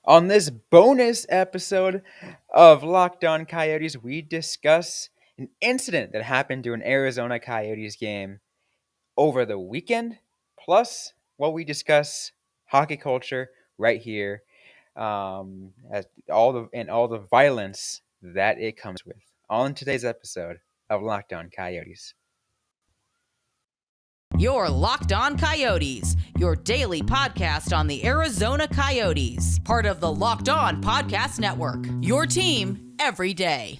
On this bonus episode of Locked On Coyotes, we discuss an incident that happened during an Arizona Coyotes game over the weekend. Plus, we discuss hockey culture right here, as all the violence that it comes with. On today's episode of Locked On Coyotes. Your Locked On Coyotes, your daily podcast on the Arizona Coyotes, part of the Locked On Podcast Network. Your team every day.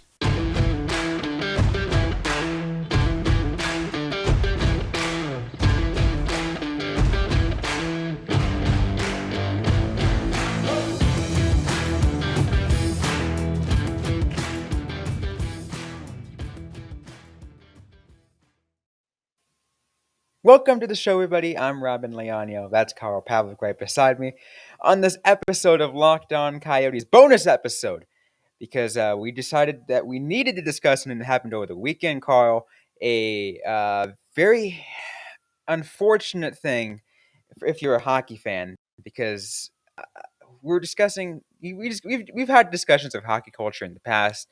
Welcome to the show, everybody. I'm Robyn Leonio. That's Carl Pavlik right beside me on this episode of Locked On Coyotes, bonus episode, because we decided that we needed to discuss something that happened over the weekend, Carl. A very unfortunate thing if you're a hockey fan, because we're discussing. We've had discussions of hockey culture in the past,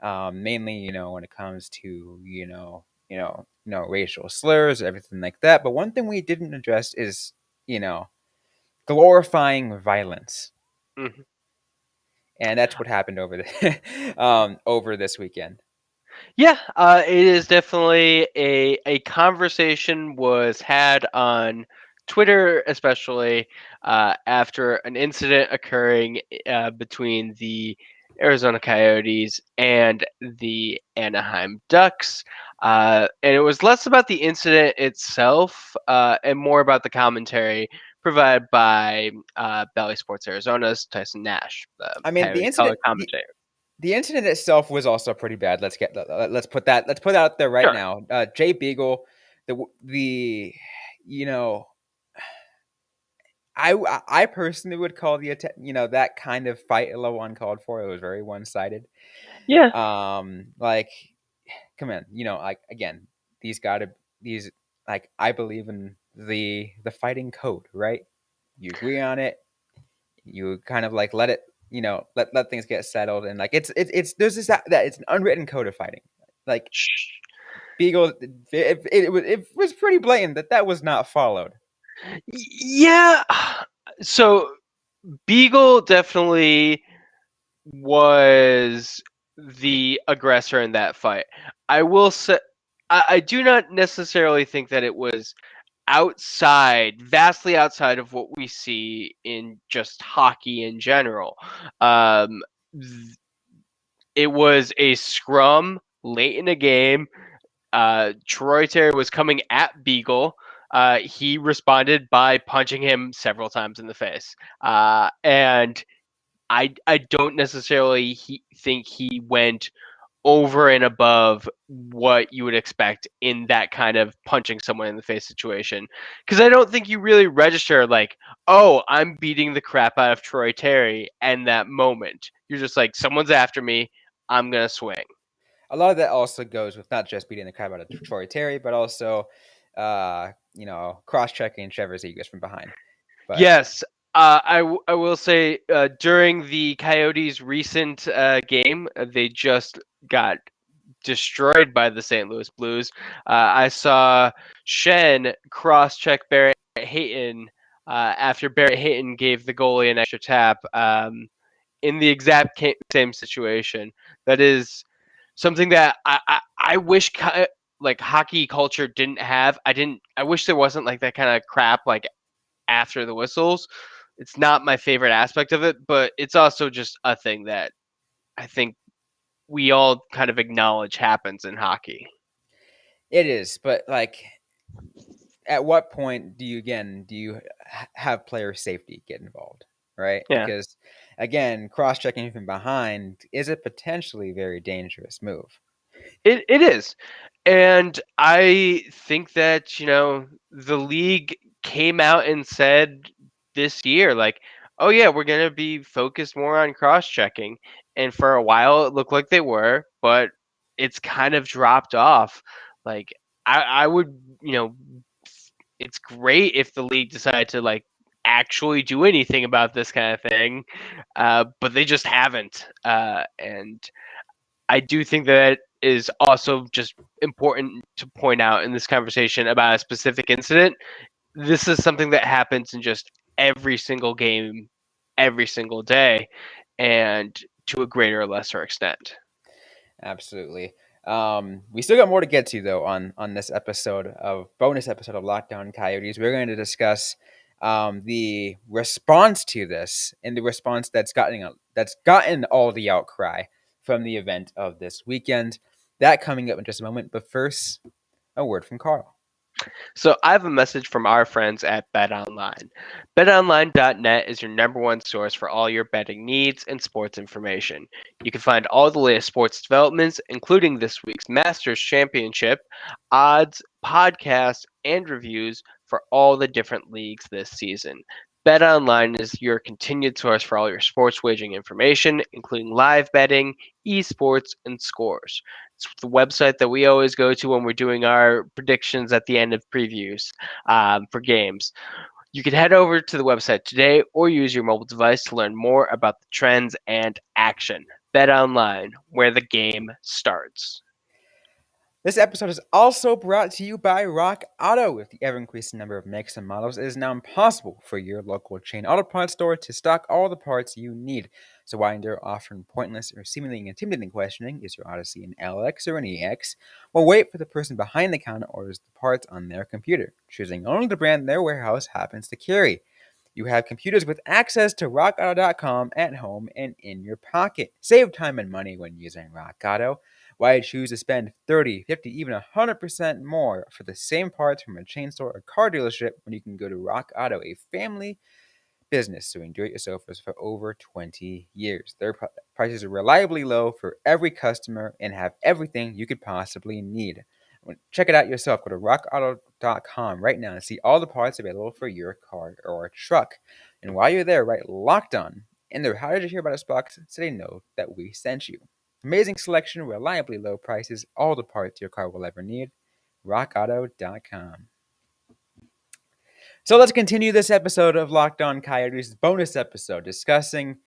mainly when it comes to racial slurs, everything like that. But one thing we didn't address is glorifying violence, Mhm. and that's what happened over over this weekend. Yeah, it is definitely a conversation was had on Twitter, especially after an incident occurring between the Arizona Coyotes and the Anaheim Ducks. And it was less about the incident itself and more about the commentary provided by Bally Sports Arizona's Tyson Nash, the I mean, Coyote color commentator. the incident itself was also pretty bad. Let's put that out there right Sure. now. Jay Beagle, the you know I personally would call that kind of fight a little uncalled for. It was very one sided. Yeah. Like, come on, like, again, these gotta these like, I believe in the fighting code, right? You agree on it. You kind of like let it, let things get settled, and like it's there's this that it's an unwritten code of fighting. Like, Beagle, it was pretty blatant that was not followed. Yeah. So Beagle definitely was the aggressor in that fight. I will say, I do not necessarily think that it was vastly outside of what we see in just hockey in general. Um, it was a scrum late in the game. Troy Terry was coming at Beagle. He responded by punching him several times in the face. And I don't necessarily think he went over and above what you would expect in that kind of punching someone in the face situation. Because I don't think you really register like, oh, I'm beating the crap out of Troy Terry in that moment. You're just like, someone's after me. I'm going to swing. A lot of that also goes with not just beating the crap out of Troy Terry, but also, cross-checking Trevor's egos from behind. But Yes, I will say during the Coyotes' recent game, they just got destroyed by the St. Louis Blues. I saw Shen cross-check Barrett Hayton after Barrett Hayton gave the goalie an extra tap in the exact same situation. That is something that I wish like hockey culture didn't have. I wish there wasn't like that kind of crap like after the whistles. It's not my favorite aspect of it, but it's also just a thing that I think we all kind of acknowledge happens in hockey. it is. But, like, at what point do you have player safety get involved, right? Yeah. Because, again, cross-checking from behind is a potentially very dangerous move. It is. And I think that, the league came out and said this year, like, oh, yeah, we're going to be focused more on cross checking. And for a while, it looked like they were, but it's kind of dropped off. Like, I would, it's great if the league decided to, like, actually do anything about this kind of thing, but they just haven't. And I do think that is also just important to point out in this conversation about a specific incident. This is something that happens in just every single game, every single day, and to a greater or lesser extent. Absolutely. We still got more to get to though on this bonus episode of Lockdown Coyotes. We're going to discuss the response to this and the response that's gotten all the outcry from the event of this weekend. That coming up in just a moment. But first, a word from Carl. So I have a message from our friends at BetOnline. BetOnline.net is your number one source for all your betting needs and sports information. You can find all the latest sports developments, including this week's Masters Championship, odds, podcasts, and reviews for all the different leagues this season. BetOnline is your continued source for all your sports wagering information, including live betting, esports, and scores. It's the website that we always go to when we're doing our predictions at the end of previews for games. You can head over to the website today or use your mobile device to learn more about the trends and action. Bet online, where the game starts. This episode is also brought to you by Rock Auto. With the ever-increasing number of makes and models, it is now impossible for your local chain auto parts store to stock all the parts you need. So why endure often pointless or seemingly intimidating questioning? Is your Audacy an LX or an EX? Well, wait for the person behind the counter orders the parts on their computer, choosing only the brand their warehouse happens to carry. You have computers with access to rockauto.com at home and in your pocket. Save time and money when using Rock Auto. Why choose to spend 30, 50, even 100% more for the same parts from a chain store or car dealership when you can go to Rock Auto, a family business doing do-it-yourselfers for over 20 years. Their prices are reliably low for every customer and have everything you could possibly need. Check it out yourself. Go to rockauto.com right now and see all the parts available for your car or truck. And while you're there, write Locked On in their How Did You Hear About Us box so they know that we sent you. Amazing selection, reliably low prices, all the parts your car will ever need. rockauto.com. So let's continue this episode of Locked On Coyotes, bonus episode, discussing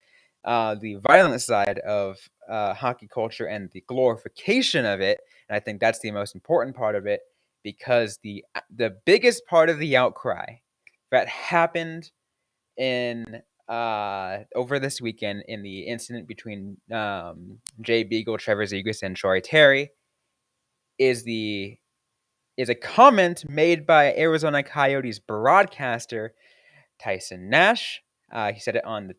the violent side of hockey culture and the glorification of it. And I think that's the most important part of it, because the biggest part of the outcry that happened in over this weekend in the incident between Jay Beagle, Trevor Zegras, and Troy Terry is a comment made by Arizona Coyotes broadcaster Tyson Nash. He said it on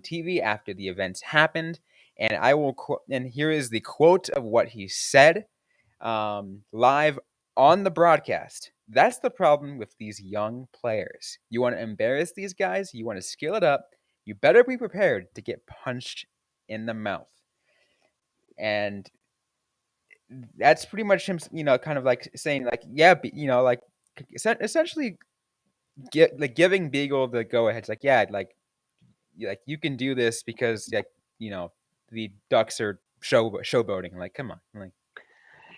TV after the events happened, and I will quote. And here is the quote of what he said live on the broadcast. That's the problem with these young players. You want to embarrass these guys. You want to skill it up. You better be prepared to get punched in the mouth. And that's pretty much him. Kind of like saying like, yeah, like essentially giving Beagle the go ahead. It's like, yeah, like you can do this because like the Ducks are showboating. Like, come on, like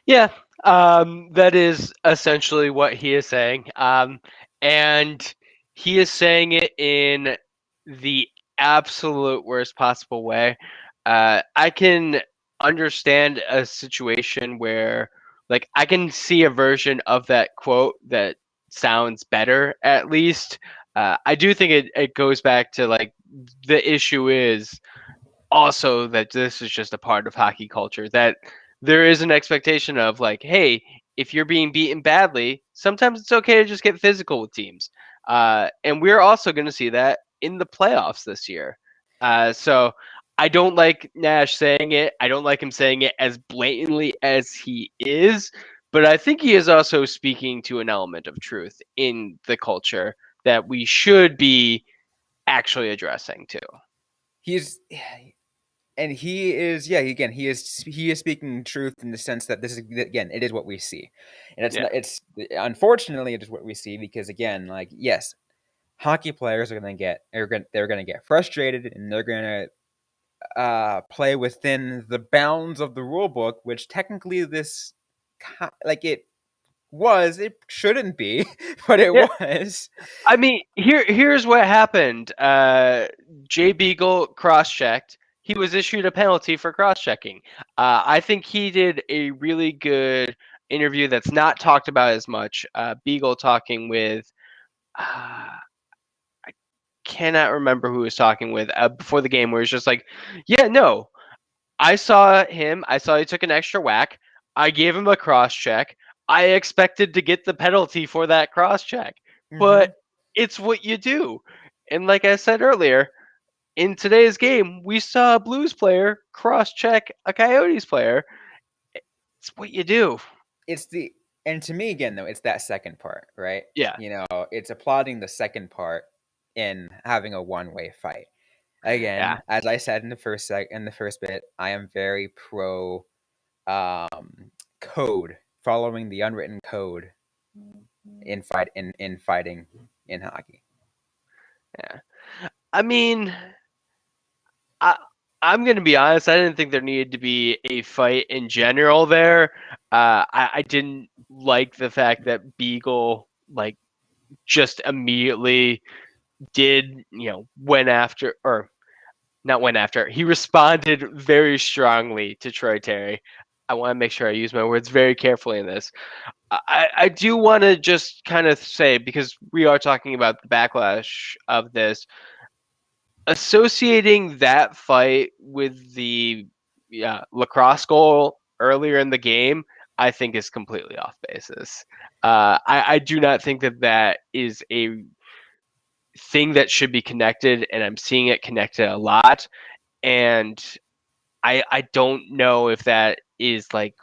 Yeah, that is essentially what he is saying. And he is saying it in the absolute worst possible way. I can understand a situation where, like, I can see a version of that quote that sounds better, at least. I do think it goes back to, like, the issue is also that this is just a part of hockey culture, that there is an expectation of, like, hey, if you're being beaten badly, sometimes it's okay to just get physical with teams, and we're also going to see that in the playoffs this year. So I don't like Nash saying it. I don't like him saying it as blatantly as he is, but I think he is also speaking to an element of truth in the culture that we should be actually addressing too. he's and he is again he is speaking truth in the sense that this is again it is what we see, and it's Yeah. not it's unfortunately it is what we see because again like yes, hockey players they're gonna get frustrated and they're gonna play within the bounds of the rule book, which technically this like it was. It shouldn't be, but it Yeah. was. I mean, here's what happened. Jay Beagle cross-checked. He was issued a penalty for cross-checking. I think he did a really good interview that's not talked about as much. Beagle talking with, I cannot remember who he was talking with before the game, where he's just like, yeah, no, I saw him. I saw he took an extra whack. I gave him a cross check. I expected to get the penalty for that cross check, but Hmm. it's what you do. And like I said earlier, in today's game, we saw a Blues player cross check a Coyotes player. It's what you do. It's the and to me again though, it's that second part, right? Yeah. It's applauding the second part in having a one-way fight. Yeah. Again, as I said in the first bit, I am very pro code, following the unwritten code in fighting in hockey. Yeah. I mean, I I'm gonna be honest. I didn't think there needed to be a fight in general there. I didn't like the fact that Beagle just immediately went after, or not went after. He responded very strongly to Troy Terry. I want to make sure I use my words very carefully in this. I do want to just kind of say, because we are talking about the backlash of this, associating that fight with the lacrosse goal earlier in the game, I think is completely off basis. I do not think that that is a thing that should be connected, and I'm seeing it connected a lot. And I don't know if that is like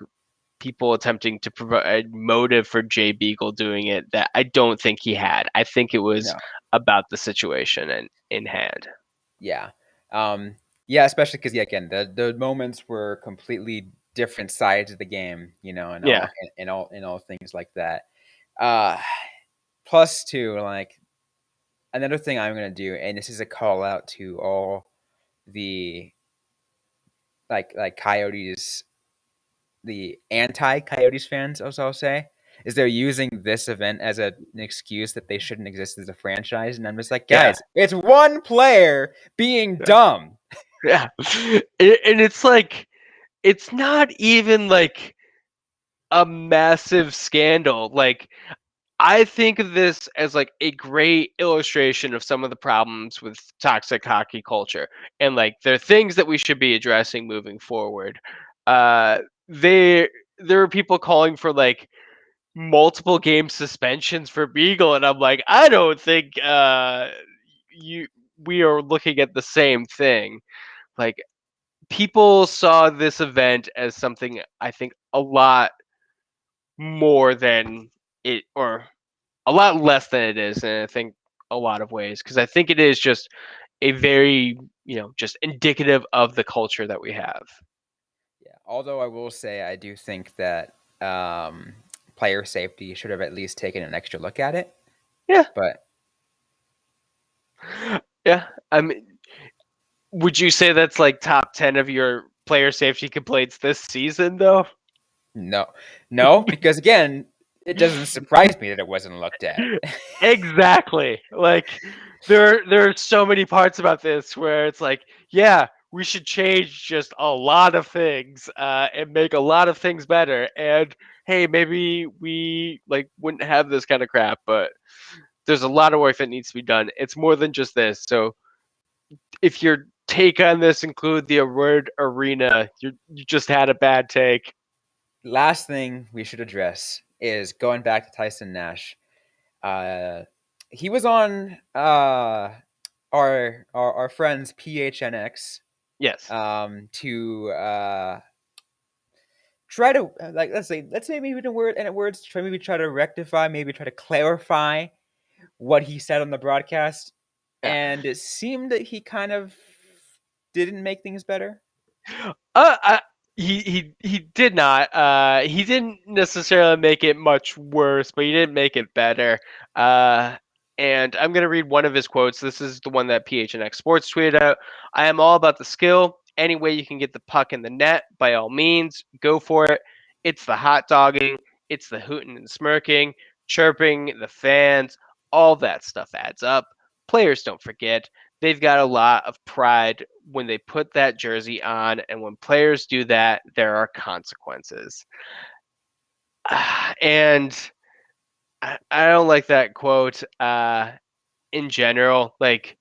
people attempting to provide motive for Jay Beagle doing it that I don't think he had. I think it was No. about the situation in hand. Yeah. Yeah, especially because yeah, again, the moments were completely different sides of the game, and Yeah. all things like that. Uh Plus two, like another thing I'm gonna do, and this is a call out to all the Coyotes, the anti Coyotes fans, as I'll say, is they're using this event as an excuse that they shouldn't exist as a franchise. And I'm just like, Yeah. guys, it's one player being Yeah. dumb. Yeah. And it's like, it's not even like a massive scandal. Like, I think of this as like a great illustration of some of the problems with toxic hockey culture, and like there are things that we should be addressing moving forward. Uh, they there are people calling for like multiple game suspensions for Beagle, and I'm like, I don't think you we are looking at the same thing. Like, people saw this event as something, I think, a lot more than it, or a lot less than it is, and I think a lot of ways, because I think it is just a very, just indicative of the culture that we have. Yeah. Although I will say, I do think that player safety should have at least taken an extra look at it. Yeah. But Yeah. I mean, would you say that's like top 10 of your player safety complaints this season, though? no, no, because again, it doesn't surprise me that it wasn't looked at. Exactly. Like, there are so many parts about this where it's like, yeah, we should change just a lot of things, and make a lot of things better. And hey, maybe we like wouldn't have this kind of crap, but there's a lot of work that needs to be done. It's more than just this. So if your take on this include the word arena, you just had a bad take. Last thing we should address is going back to Tyson Nash. Uh, he was on our friends PHNX Yes. to try to let's say maybe in words try maybe try to rectify, maybe try to clarify what he said on the broadcast, Yeah. and it seemed that he kind of didn't make things better. Uh, I, he did not. He didn't necessarily make it much worse, but he didn't make it better. Uh, and I'm gonna read one of his quotes. This is the one that PHNX Sports tweeted out. I am all about the skill. Any way you can get the puck in the net, by all means, go for it. It's the hot dogging. It's the hooting and smirking, chirping, the fans, all that stuff adds up. Players don't forget. They've got a lot of pride when they put that jersey on, and when players do that, there are consequences. And I don't like that quote in general. Like,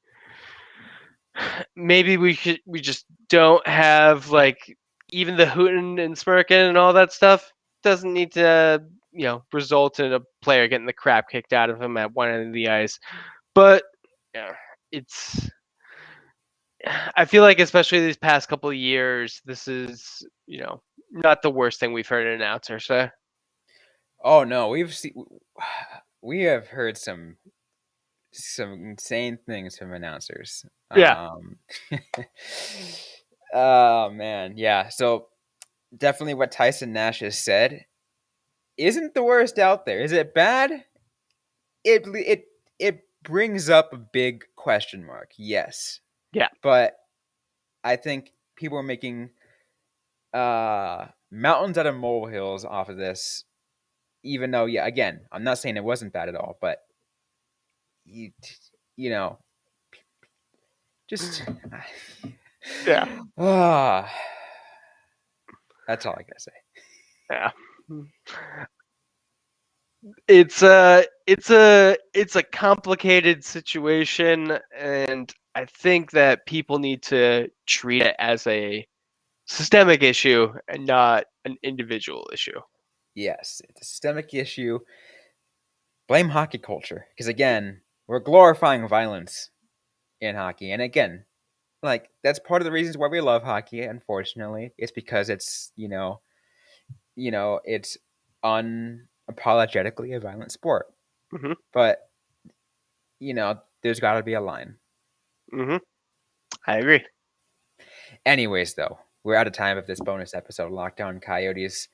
maybe we just don't have like even the hooting and smirking and all that stuff doesn't need to result in a player getting the crap kicked out of him at one end of the ice. But yeah, it's I feel like especially these past couple of years, this is not the worst thing we've heard an announcer say. Oh no, we have heard some insane things from announcers. Yeah, Oh man, yeah. So definitely what Tyson Nash has said isn't the worst out there. Is it bad? It brings up a big question mark. Yes, yeah, but I think people are making mountains out of molehills off of this. Even though, yeah, again, I'm not saying it wasn't bad at all, but you, you know, just yeah, ah, that's all I gotta say. yeah. It's a complicated situation, and I think that people need to treat it as a systemic issue and not an individual issue. Yes, it's a systemic issue. Blame hockey culture because again, we're glorifying violence in hockey, and again, like that's part of the reasons why we love hockey. Unfortunately, it's because it's it's unapologetically a violent sport. Hmm. But there's got to be a line. Hmm. I agree. Anyways, though, we're out of time of this bonus episode of Lockdown Coyotes.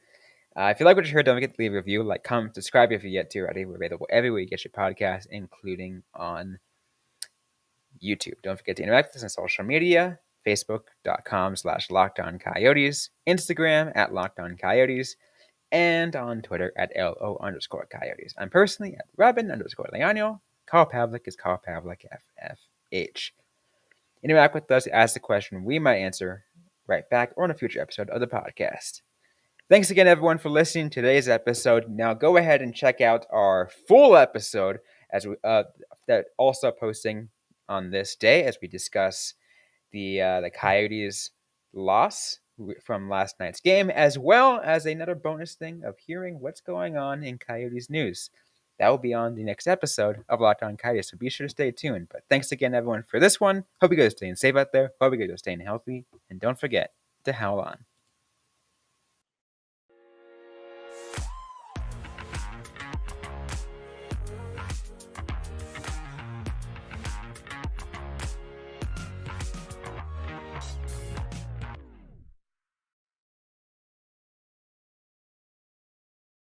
If you like what you heard, don't forget to leave a review, like, comment, subscribe if you yet to already. We're available everywhere you get your podcast, including on YouTube. Don't forget to interact with us on social media, facebook.com/LockedOnCoyotes, Instagram at LockedOnCoyotes, and on Twitter at LO_Coyotes. I'm personally at Robyn_Leonio. Carl Pavlik is Carl Pavlik FFH. Interact with us, ask the question we might answer right back or in a future episode of the podcast. Thanks again, everyone, for listening to today's episode. Now, go ahead and check out our full episode as we that also posting on this day as we discuss the Coyotes' loss from last night's game, as well as another bonus thing of hearing what's going on in Coyotes news. That will be on the next episode of Locked On Coyotes, so be sure to stay tuned. But thanks again, everyone, for this one. Hope you guys are staying safe out there. Hope you guys are staying healthy. And don't forget to howl on.